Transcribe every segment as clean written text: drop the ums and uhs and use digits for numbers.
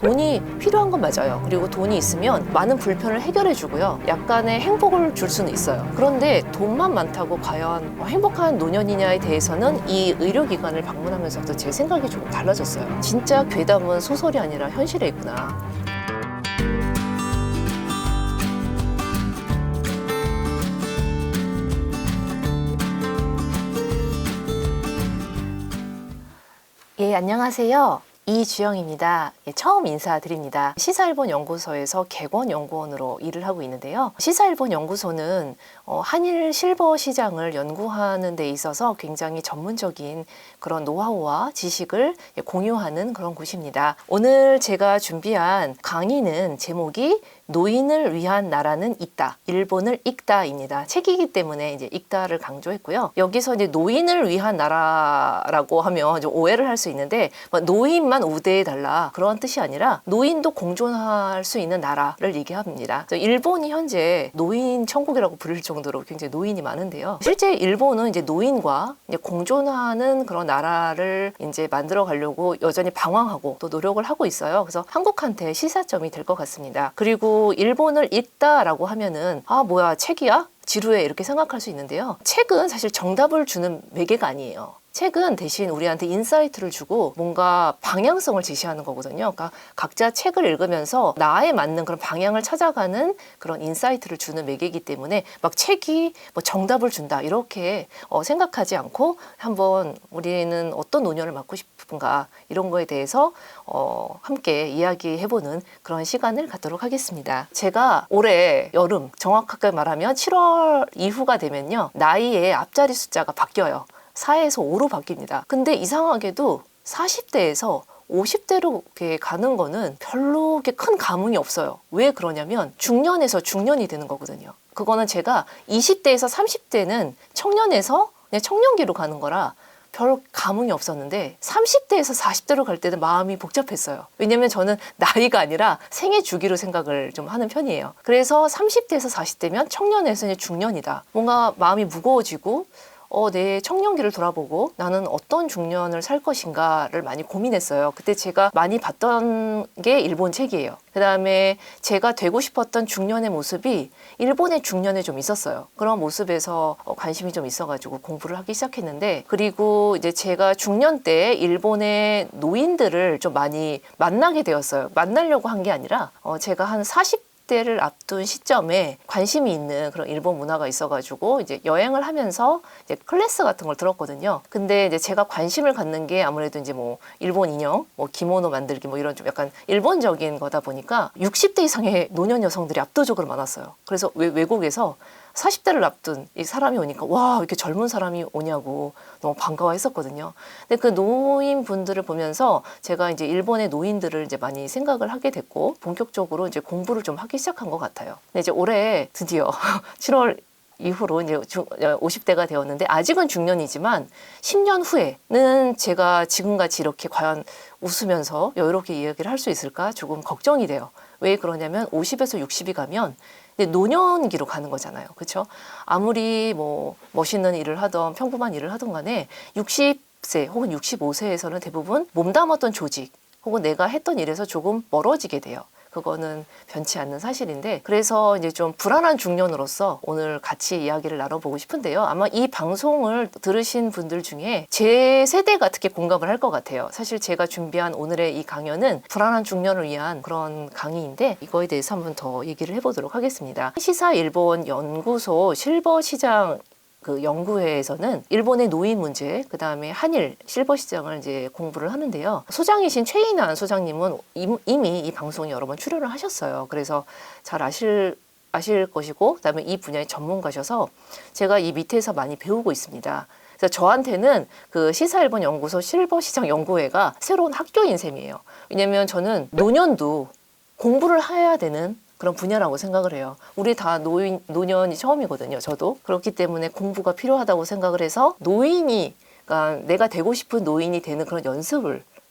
돈이 필요한 건 맞아요. 그리고 돈이 있으면 많은 불편을 해결해 주고요. 약간의 행복을 줄 수는 있어요. 그런데 돈만 많다고 과연 행복한 노년이냐에 대해서는 이 의료기관을 방문하면서부터 제 생각이 조금 달라졌어요. 진짜 괴담은 소설이 아니라 현실에 있구나. 예, 안녕하세요. 이주영입니다. 예, 처음 인사드립니다. 시사일본 연구소에서 객원연구원으로 일을 하고 있는데요. 시사일본 연구소는 한일 실버 시장을 연구하는 데 있어서 굉장히 전문적인 그런 노하우와 지식을 공유하는 그런 곳입니다. 오늘 제가 준비한 강의는 제목이 노인을 위한 나라는 있다. 일본을 읽다입니다. 책이기 때문에 이제 읽다를 강조했고요. 여기서 이제 노인을 위한 나라라고 하면 좀 오해를 할 수 있는데 노인만 우대해 달라 그런 뜻이 아니라 노인도 공존할 수 있는 나라를 얘기합니다. 일본이 현재 노인 천국이라고 부를 정도로 굉장히 노인이 많은데요. 실제 일본은 이제 노인과 이제 공존하는 그런 나라를 이제 만들어 가려고 여전히 방황하고 또 노력을 하고 있어요. 그래서 한국한테 시사점이 될 것 같습니다. 그리고 일본을 읽다라고 하면은 뭐야 책이야? 지루해 이렇게 생각할 수 있는데요. 책은 사실 정답을 주는 매개가 아니에요. 책은 대신 우리한테 인사이트를 주고 뭔가 방향성을 제시하는 거거든요. 그러니까 각자 책을 읽으면서 나에 맞는 그런 방향을 찾아가는 그런 인사이트를 주는 매개이기 때문에 막 책이 뭐 정답을 준다 이렇게 생각하지 않고 한번 우리는 어떤 노년을 맞고 싶은가 이런 거에 대해서 함께 이야기해보는 그런 시간을 갖도록 하겠습니다. 제가 올해 여름 정확하게 말하면 7월 이후가 되면요. 나이의 앞자리 숫자가 바뀌어요. 4에서 5로 바뀝니다. 근데 이상하게도 40대에서 50대로 이렇게 가는 거는 별로 이렇게 큰 감흥이 없어요. 왜 그러냐면 중년에서 중년이 되는 거거든요. 그거는 제가 20대에서 30대는 청년에서 그냥 청년기로 가는 거라 별 감흥이 없었는데 30대에서 40대로 갈 때는 마음이 복잡했어요. 왜냐면 저는 나이가 아니라 생애 주기로 생각을 좀 하는 편이에요. 그래서 30대에서 40대면 청년에서 이제 중년이다. 뭔가 마음이 무거워지고 내 청년기를 돌아보고 나는 어떤 중년을 살 것인가를 많이 고민했어요. 그때 제가 많이 봤던 게 일본 책이에요. 그 다음에 제가 되고 싶었던 중년의 모습이 일본의 중년에 좀 있었어요. 그런 모습에서 관심이 좀 있어가지고 공부를 하기 시작했는데, 그리고 이제 제가 중년 때 일본의 노인들을 좀 많이 만나게 되었어요. 만나려고 한 게 아니라 제가 한 40대를 앞둔 시점에 관심이 있는 그런 일본 문화가 있어가지고 이제 여행을 하면서 이제 클래스 같은 걸 들었거든요. 근데 이제 제가 관심을 갖는 게 아무래도 이제 뭐 일본 인형, 뭐 기모노 만들기 뭐 이런 좀 약간 일본적인 거다 보니까 60대 이상의 노년 여성들이 압도적으로 많았어요. 그래서 외국에서 40대를 앞둔 이 사람이 오니까 와 이렇게 젊은 사람이 오냐고 너무 반가워했었거든요. 근데 그 노인분들을 보면서 제가 이제 일본의 노인들을 이제 많이 생각을 하게 됐고 본격적으로 이제 공부를 좀 하기 시작한 것 같아요. 근데 이제 올해 드디어 7월 이후로 이제 50대가 되었는데 아직은 중년이지만 10년 후에는 제가 지금같이 이렇게 과연 웃으면서 여유롭게 이야기를 할 수 있을까 조금 걱정이 돼요. 왜 그러냐면 50에서 60이 가면 노년기로 가는 거잖아요. 그렇죠? 아무리 뭐 멋있는 일을 하던 평범한 일을 하던 간에 60세 혹은 65세에서는 대부분 몸담았던 조직 혹은 내가 했던 일에서 조금 멀어지게 돼요. 그거는 변치 않는 사실인데, 그래서 이제 좀 불안한 중년으로서 오늘 같이 이야기를 나눠보고 싶은데요. 아마 이 방송을 들으신 분들 중에 제 세대가 특히 공감을 할 것 같아요. 사실 제가 준비한 오늘의 이 강연은 불안한 중년을 위한 그런 강의인데 이거에 대해서 한번 더 얘기를 해보도록 하겠습니다. 시사일본 연구소 실버시장 그 연구회에서는 일본의 노인 문제, 그 다음에 한일 실버 시장을 이제 공부를 하는데요. 소장이신 최인환 소장님은 이미 이 방송에 여러 번 출연을 하셨어요. 그래서 잘 아실 것이고, 그 다음에 이 분야의 전문가셔서 제가 이 밑에서 많이 배우고 있습니다. 그래서 저한테는 그 시사일본 연구소 실버 시장 연구회가 새로운 학교인 셈이에요. 왜냐면 저는 노년도 공부를 해야 되는 그런 분야라고 생각을 해요. 우리 다 노년이 처음이거든요. 저도. 그렇기 때문에 공부가 필요하다고 생각을 해서 그러니까 내가 되고 싶은 노인이 되는 그런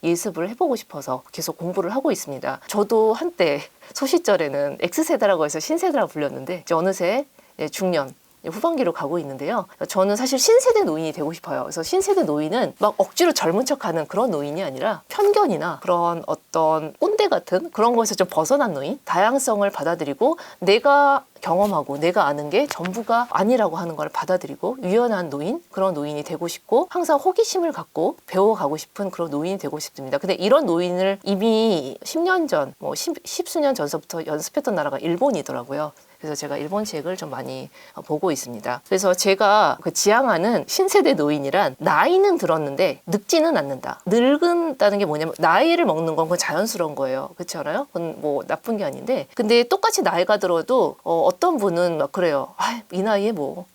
예습을 해보고 싶어서 계속 공부를 하고 있습니다. 저도 한때 소시절에는 X세대라고 해서 신세대라고 불렸는데 이제 어느새 중년, 후반기로 가고 있는데요. 저는 사실 신세대 노인이 되고 싶어요. 그래서 신세대 노인은 막 억지로 젊은 척하는 그런 노인이 아니라 편견이나 그런 어떤 꼰대 같은 그런 거에서 좀 벗어난 노인, 다양성을 받아들이고 내가 경험하고 내가 아는 게 전부가 아니라고 하는 걸 받아들이고 유연한 노인, 그런 노인이 되고 싶고 항상 호기심을 갖고 배워가고 싶은 그런 노인이 되고 싶습니다. 근데 이런 노인을 이미 10년 전, 뭐 10수년 전서부터 연습했던 나라가 일본이더라고요. 그래서 제가 일본 책을 좀 많이 보고 있습니다. 그래서 제가 그 지향하는 신세대 노인이란 나이는 들었는데 늙지는 않는다. 늙은다는 게 뭐냐면 나이를 먹는 건 그건 자연스러운 거예요. 그렇지 않아요? 그건 뭐 나쁜 게 아닌데 근데 똑같이 나이가 들어도 어떤 분은 막 그래요. 아, 이 나이에 뭐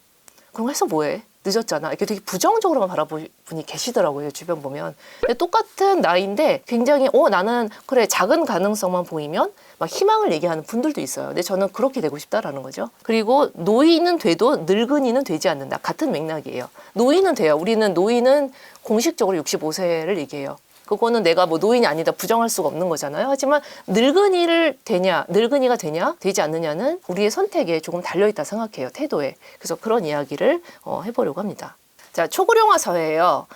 그런 거 해서 뭐해? 늦었잖아. 이렇게 되게 부정적으로만 바라보는 분이 계시더라고요. 주변 보면. 근데 똑같은 나이인데 굉장히 나는 그래 작은 가능성만 보이면 막 희망을 얘기하는 분들도 있어요. 근데 저는 그렇게 되고 싶다라는 거죠. 그리고 노인은 돼도 늙은이는 되지 않는다. 같은 맥락이에요. 노인은 돼요. 우리는 노인은 공식적으로 65세를 얘기해요. 그거는 내가 뭐 노인이 아니다 부정할 수가 없는 거잖아요. 하지만 늙은이가 되냐, 되지 않느냐는 우리의 선택에 조금 달려있다 생각해요. 태도에. 그래서 그런 이야기를 해보려고 합니다. 자, 초고령화 사회예요.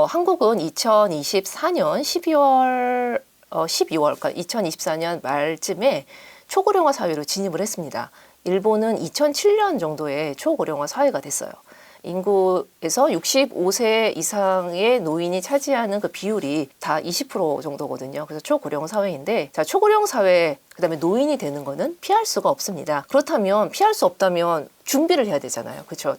한국은 2024년 12월, 그러니까 2024년 말쯤에 초고령화 사회로 진입을 했습니다. 일본은 2007년 정도에 초고령화 사회가 됐어요. 인구에서 65세 이상의 노인이 차지하는 그 비율이 다 20% 정도거든요. 그래서 초고령 사회인데, 자, 초고령 사회, 그다음에 노인이 되는 거는 피할 수가 없습니다. 그렇다면 피할 수 없다면 준비를 해야 되잖아요. 그렇죠?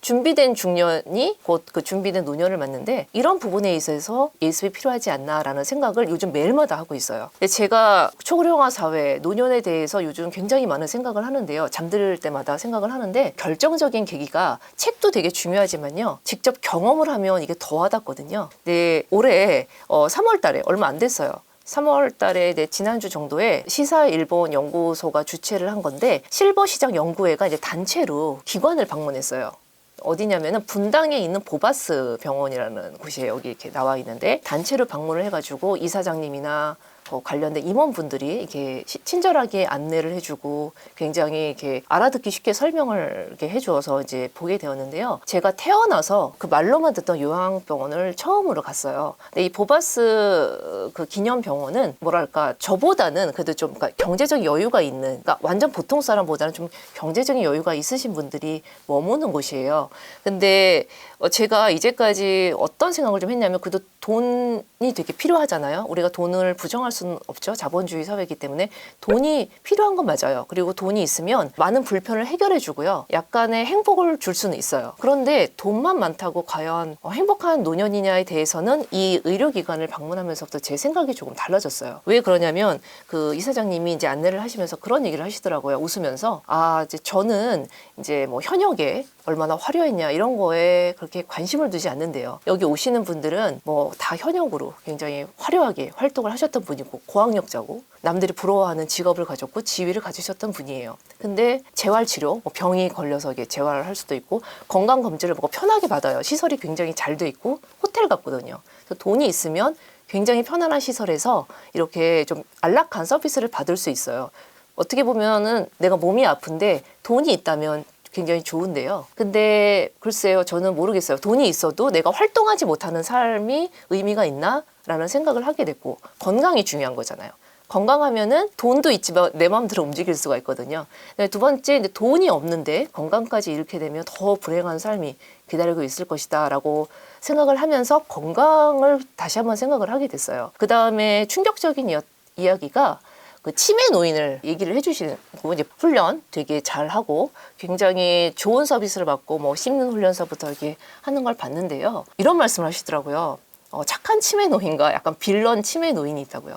준비된 중년이 곧 그 준비된 노년을 맞는데 이런 부분에 있어서 예습이 필요하지 않나라는 생각을 요즘 매일마다 하고 있어요. 제가 초고령화 사회, 노년에 대해서 요즘 굉장히 많은 생각을 하는데요. 잠들 때마다 생각을 하는데 결정적인 계기가 책도 되게 중요하지만요. 직접 경험을 하면 이게 더 와닿거든요. 네, 올해 3월 달에 얼마 안 됐어요. 3월 달에 지난주 정도에 시사일본 연구소가 주최를 한 건데 실버시장 연구회가 이제 단체로 기관을 방문했어요. 어디냐면은 분당에 있는 보바스 병원이라는 곳이에요. 여기 이렇게 나와 있는데 단체로 방문을 해가지고 이사장님이나 관련된 임원분들이 이렇게 친절하게 안내를 해주고 굉장히 이렇게 알아듣기 쉽게 설명을 이렇게 해주어서 이제 보게 되었는데요. 제가 태어나서 그 말로만 듣던 요양병원을 처음으로 갔어요. 근데 이 보바스 그 기념병원은 뭐랄까 저보다는 그래도 좀 그러니까 경제적 여유가 있는, 그러니까 완전 보통 사람보다는 좀 경제적인 여유가 있으신 분들이 머무는 곳이에요. 근데 제가 이제까지 어떤 생각을 좀 했냐면 그래도 돈이 되게 필요하잖아요. 우리가 돈을 부정할 수는 없죠. 자본주의 사회이기 때문에 돈이 필요한 건 맞아요. 그리고 돈이 있으면 많은 불편을 해결해 주고요. 약간의 행복을 줄 수는 있어요. 그런데 돈만 많다고 과연 행복한 노년이냐에 대해서는 이 의료기관을 방문하면서부터 제 생각이 조금 달라졌어요. 왜 그러냐면 그 이사장님이 이제 안내를 하시면서 그런 얘기를 하시더라고요. 웃으면서 이제 저는 이제 뭐 현역에 얼마나 화려했냐 이런 거에 그렇게 관심을 두지 않는데요. 여기 오시는 분들은 뭐 다 현역으로 굉장히 화려하게 활동을 하셨던 분이고 고학력자고 남들이 부러워하는 직업을 가졌고 지위를 가지셨던 분이에요. 근데 재활치료, 뭐 병이 걸려서 이게 재활을 할 수도 있고 건강검진을 보고 편하게 받아요. 시설이 굉장히 잘 돼 있고 호텔 같거든요. 그래서 돈이 있으면 굉장히 편안한 시설에서 이렇게 좀 안락한 서비스를 받을 수 있어요. 어떻게 보면은 내가 몸이 아픈데 돈이 있다면 굉장히 좋은데요. 근데 글쎄요, 저는 모르겠어요. 돈이 있어도 내가 활동하지 못하는 삶이 의미가 있나? 라는 생각을 하게 됐고, 건강이 중요한 거잖아요. 건강하면은 돈도 있지만 내 마음대로 움직일 수가 있거든요. 두 번째, 돈이 없는데 건강까지 잃게 되면 더 불행한 삶이 기다리고 있을 것이다 라고 생각을 하면서 건강을 다시 한번 생각을 하게 됐어요. 그 다음에 충격적인 이야기가 그 치매 노인을 얘기를 해주시고 이제 훈련 되게 잘하고 굉장히 좋은 서비스를 받고 뭐 씹는 훈련서부터 이렇게 하는 걸 봤는데요. 이런 말씀을 하시더라고요. 착한 치매 노인과 약간 빌런 치매 노인이 있다고요.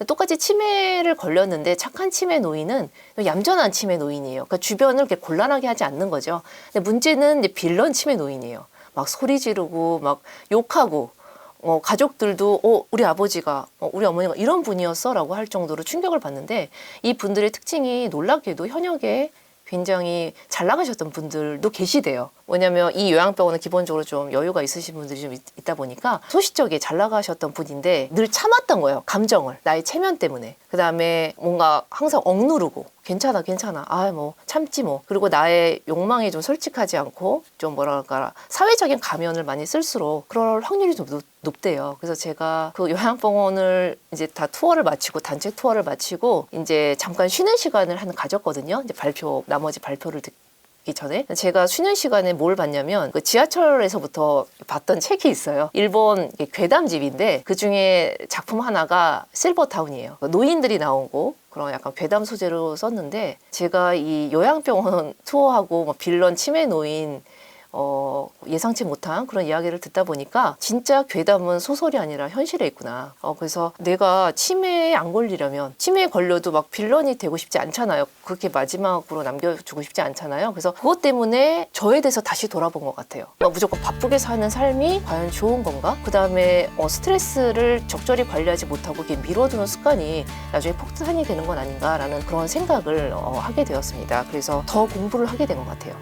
똑같이 치매를 걸렸는데 착한 치매 노인은 얌전한 치매 노인이에요. 그러니까 주변을 이렇게 곤란하게 하지 않는 거죠. 근데 문제는 이제 빌런 치매 노인이에요. 막 소리 지르고 막 욕하고 가족들도 우리 아버지가 우리 어머니가 이런 분이었어 라고 할 정도로 충격을 받는데 이 분들의 특징이 놀랍게도 현역에 굉장히 잘 나가셨던 분들도 계시대요. 왜냐면 이 요양병원은 기본적으로 좀 여유가 있으신 분들이 좀 있다 보니까 소시적에 잘 나가셨던 분인데 늘 참았던 거예요. 감정을. 나의 체면 때문에. 그다음에 뭔가 항상 억누르고 괜찮아 괜찮아 아 뭐 참지 뭐. 그리고 나의 욕망에 좀 솔직하지 않고 좀 뭐랄까 사회적인 가면을 많이 쓸수록 그럴 확률이 좀 높대요. 그래서 제가 그 요양병원을 이제 다 투어를 마치고 단체 투어를 마치고 이제 잠깐 쉬는 시간을 가졌거든요. 이제 나머지 발표를 듣기 전에 제가 쉬는 시간에 뭘 봤냐면 그 지하철에서부터 봤던 책이 있어요. 일본 괴담집인데 그 중에 작품 하나가 실버타운이에요. 노인들이 나오고 그런 약간 괴담 소재로 썼는데 제가 이 요양병원 투어하고 뭐 빌런 치매 노인 예상치 못한 그런 이야기를 듣다 보니까 진짜 괴담은 소설이 아니라 현실에 있구나. 그래서 내가 치매에 안 걸리려면 치매에 걸려도 막 빌런이 되고 싶지 않잖아요. 그렇게 마지막으로 남겨주고 싶지 않잖아요. 그래서 그것 때문에 저에 대해서 다시 돌아본 것 같아요. 무조건 바쁘게 사는 삶이 과연 좋은 건가? 그 다음에 스트레스를 적절히 관리하지 못하고 이렇게 미뤄두는 습관이 나중에 폭탄이 되는 건 아닌가라는 그런 생각을 하게 되었습니다. 그래서 더 공부를 하게 된 것 같아요.